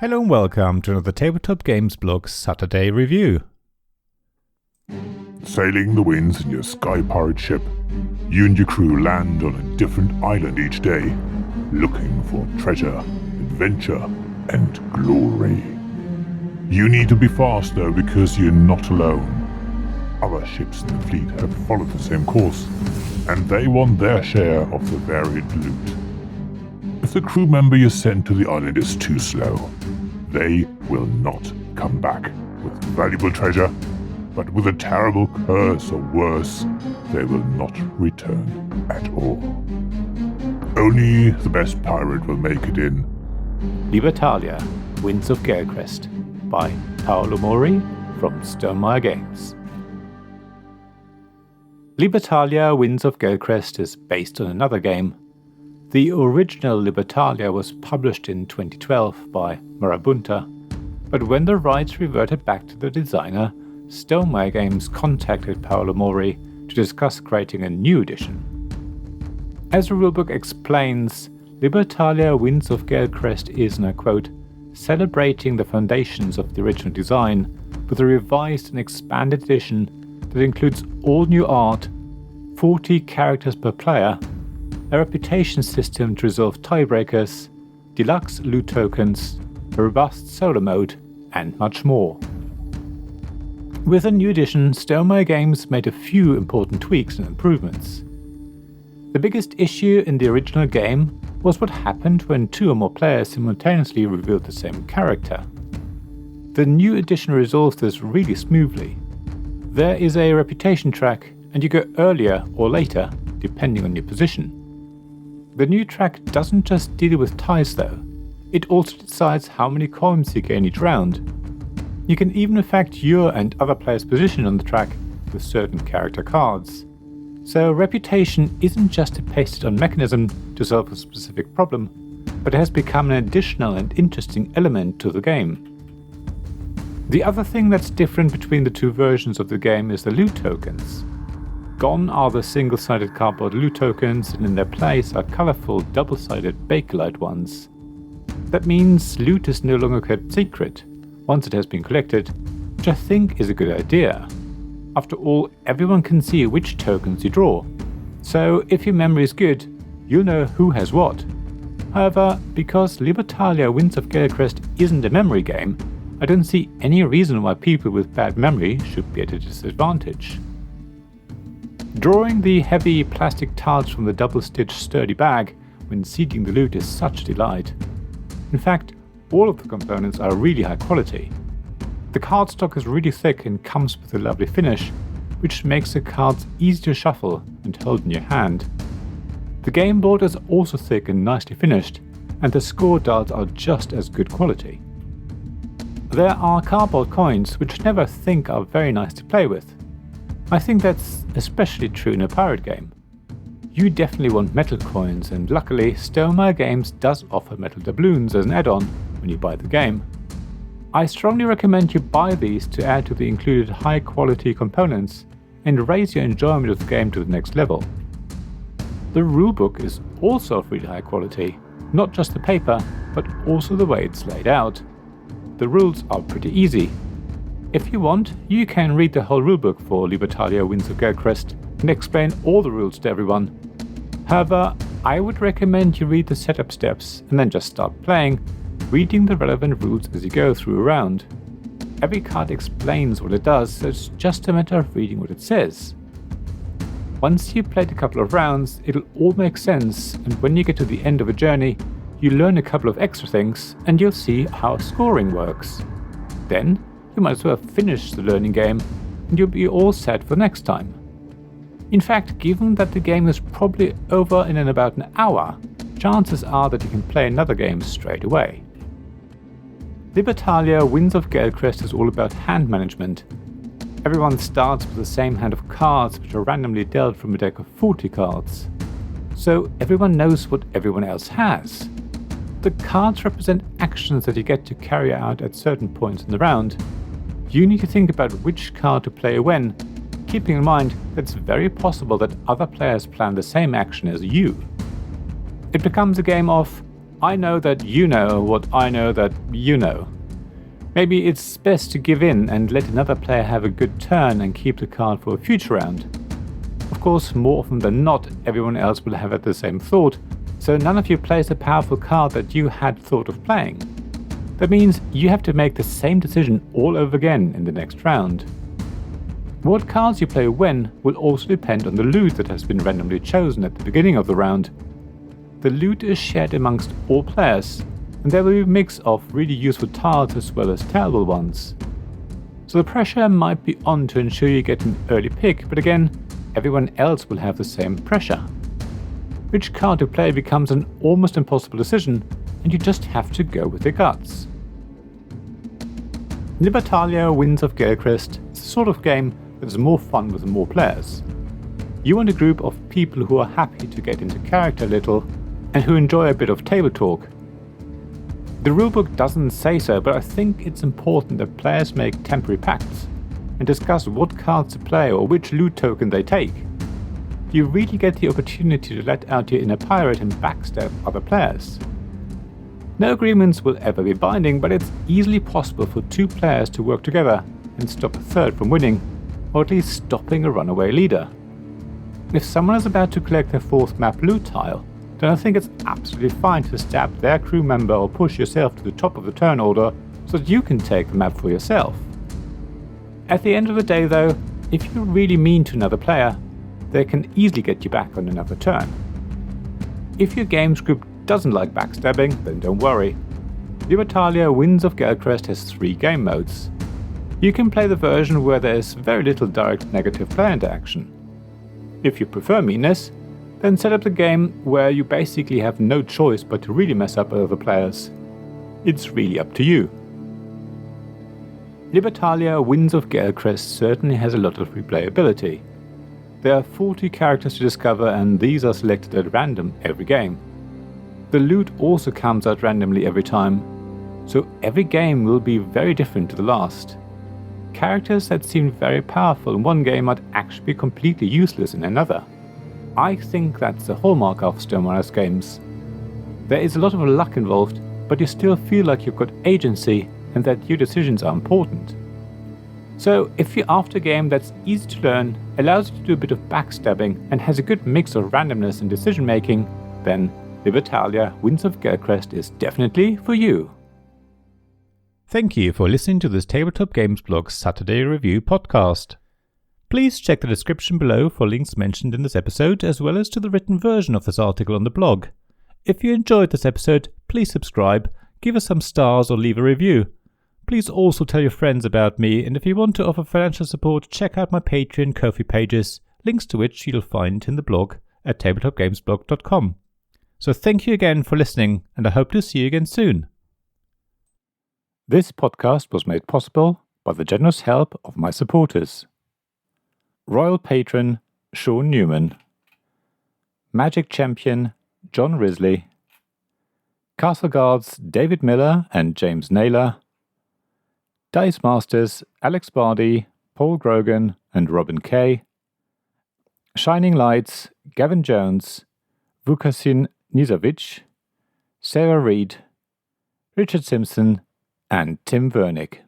Hello and welcome to another Tabletop Games Blog Saturday review. Sailing the winds in your sky-powered ship, you and your crew land on a different island each day, looking for treasure, adventure, and glory. You need to be fast though, because you're not alone. Other ships in the fleet have followed the same course, and they want their share of the varied loot. If the crew member you send to the island is too slow, they will not come back with valuable treasure, but with a terrible curse or worse, they will not return at all. Only the best pirate will make it in. Libertalia, Winds of Galecrest, by Paolo Mori from Stonemaier Games. Libertalia, Winds of Galecrest is based on another game. The original Libertalia was published in 2012 by Marabunta, but when the rights reverted back to the designer, Stonemaier Games contacted Paolo Mori to discuss creating a new edition. As the rulebook explains, Libertalia Winds of Galecrest is, and I quote, celebrating the foundations of the original design with a revised and expanded edition that includes all new art, 40 characters per player, a reputation system to resolve tiebreakers, deluxe loot tokens, a robust solo mode, and much more. With the new edition, Stonemaier Games made a few important tweaks and improvements. The biggest issue in the original game was what happened when two or more players simultaneously revealed the same character. The new edition resolves this really smoothly. There is a reputation track, and you go earlier or later, depending on your position. The new track doesn't just deal with ties though, it also decides how many coins you gain each round. You can even affect your and other players' position on the track with certain character cards. So reputation isn't just a pasted-on mechanism to solve a specific problem, but it has become an additional and interesting element to the game. The other thing that's different between the two versions of the game is the loot tokens. Gone are the single-sided cardboard loot tokens, and in their place are colourful double-sided Bakelite ones. That means loot is no longer kept secret once it has been collected, which I think is a good idea. After all, everyone can see which tokens you draw, so if your memory is good, you'll know who has what. However, because Libertalia Winds of Galecrest isn't a memory game, I don't see any reason why people with bad memory should be at a disadvantage. Drawing the heavy plastic tiles from the double-stitched sturdy bag when seeding the loot is such a delight. In fact, all of the components are really high quality. The cardstock is really thick and comes with a lovely finish, which makes the cards easy to shuffle and hold in your hand. The game board is also thick and nicely finished, and the score dials are just as good quality. There are cardboard coins which I never think are very nice to play with. I think that's especially true in a pirate game. You definitely want metal coins, and luckily Stonemaier Games does offer metal doubloons as an add-on when you buy the game. I strongly recommend you buy these to add to the included high quality components and raise your enjoyment of the game to the next level. The rulebook is also of really high quality, not just the paper, but also the way it's laid out. The rules are pretty easy. If you want, you can read the whole rulebook for Libertalia Winds of Galecrest and explain all the rules to everyone. However, I would recommend you read the setup steps and then just start playing, reading the relevant rules as you go through a round. Every card explains what it does, so it's just a matter of reading what it says. Once you've played a couple of rounds, it'll all make sense, and when you get to the end of a journey, you learn a couple of extra things and you'll see how scoring works. Then, you might as well finish the learning game and you'll be all set for next time. In fact, given that the game is probably over in about an hour, chances are that you can play another game straight away. Libertalia Winds of Galecrest is all about hand management. Everyone starts with the same hand of cards which are randomly dealt from a deck of 40 cards. So everyone knows what everyone else has. The cards represent actions that you get to carry out at certain points in the round. You need to think about which card to play when, keeping in mind that it's very possible that other players plan the same action as you. It becomes a game of I know that you know what I know that you know. Maybe it's best to give in and let another player have a good turn and keep the card for a future round. Of course, more often than not, everyone else will have had the same thought, so none of you plays a powerful card that you had thought of playing. That means you have to make the same decision all over again in the next round. What cards you play when will also depend on the loot that has been randomly chosen at the beginning of the round. The loot is shared amongst all players, and there will be a mix of really useful tiles as well as terrible ones. So the pressure might be on to ensure you get an early pick, but again, everyone else will have the same pressure. Which card to play becomes an almost impossible decision, and you just have to go with your guts. Libertalia Winds of Galecrest is the sort of game that is more fun with more players. You want a group of people who are happy to get into character a little, and who enjoy a bit of table talk. The rulebook doesn't say so, but I think it's important that players make temporary pacts and discuss what cards to play or which loot token they take. You really get the opportunity to let out your inner pirate and backstab other players. No agreements will ever be binding, but it's easily possible for two players to work together and stop a third from winning, or at least stopping a runaway leader. If someone is about to collect their fourth map loot tile, then I think it's absolutely fine to stab their crew member or push yourself to the top of the turn order so that you can take the map for yourself. At the end of the day though, if you're really mean to another player, they can easily get you back on another turn. If your games group doesn't like backstabbing, then don't worry. Libertalia Winds of Galecrest has 3 game modes. You can play the version where there is very little direct negative player interaction. If you prefer meanness, then set up the game where you basically have no choice but to really mess up other players. It's really up to you. Libertalia Winds of Galecrest certainly has a lot of replayability. There are 40 characters to discover, and these are selected at random every game. The loot also comes out randomly every time, so every game will be very different to the last. Characters that seemed very powerful in one game might actually be completely useless in another. I think that's the hallmark of Stoneriders games. There is a lot of luck involved, but you still feel like you've got agency and that your decisions are important. So if you're after a game that's easy to learn, allows you to do a bit of backstabbing, and has a good mix of randomness and decision making, then Libertalia Winds of Galecrest is definitely for you. Thank you for listening to this Tabletop Games Blog Saturday Review podcast. Please check the description below for links mentioned in this episode, as well as to the written version of this article on the blog. If you enjoyed this episode, please subscribe, give us some stars or leave a review. Please also tell your friends about me, and if you want to offer financial support, check out my Patreon and Ko-fi pages, links to which you'll find in the blog at tabletopgamesblog.com. So thank you again for listening, and I hope to see you again soon. This podcast was made possible by the generous help of my supporters. Royal Patron Sean Newman, Magic Champion John Risley, Castle Guards David Miller and James Naylor, Dice Masters Alex Bardi, Paul Grogan and Robin Kay, Shining Lights Gavin Jones, Vukasin Nizovic, Sarah Reed, Richard Simpson and Tim Vernick.